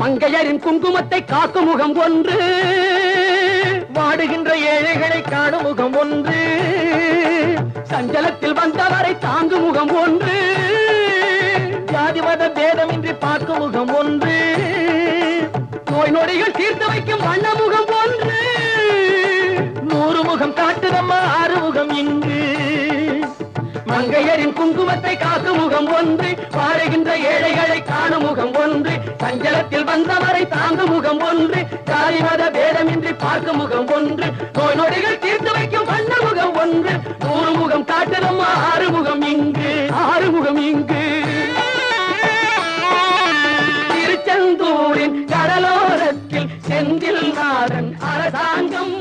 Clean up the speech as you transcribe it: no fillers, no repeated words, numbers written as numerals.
மங்கையரின் குங்குமத்தை காக்கும் முகம் ஒன்று, வாடுகின்ற ஏழைகளை காணும் முகம் ஒன்று, சஞ்சலத்தில் வந்தவரை தாங்கும் முகம் ஒன்று, ஜாதி மத பேதமின்றி பார்க்கும் முகம் ஒன்று, நோய் நொடிகள் தீர்த்து வைக்கும் வண்ண முகம் ஒன்று, 100 முகம் காட்டுதம்மா 6 முகம் இங்கு. மங்கையரின் குங்குமத்தை காக்கும் முகம் ஒன்று, வாழுகின்ற ஏழைகளை காணும் முகம் ஒன்று, சஞ்சலத்தில் வந்தவரை தாங்கும் முகம் ஒன்று, ஜாதி மத பேதமின்றி பார்க்கும் முகம் ஒன்று, நோய் நொடிகள் தீர்த்து வைக்கும் வண்ண முகம் ஒன்று, 100 முகம் காட்டுதம்மா 6 முகம் இங்கு, 6 முகம் இங்கு. திருச்செந்தூரின் கடலோரத்தில் செந்தில் நாதன் அரசாங்கம்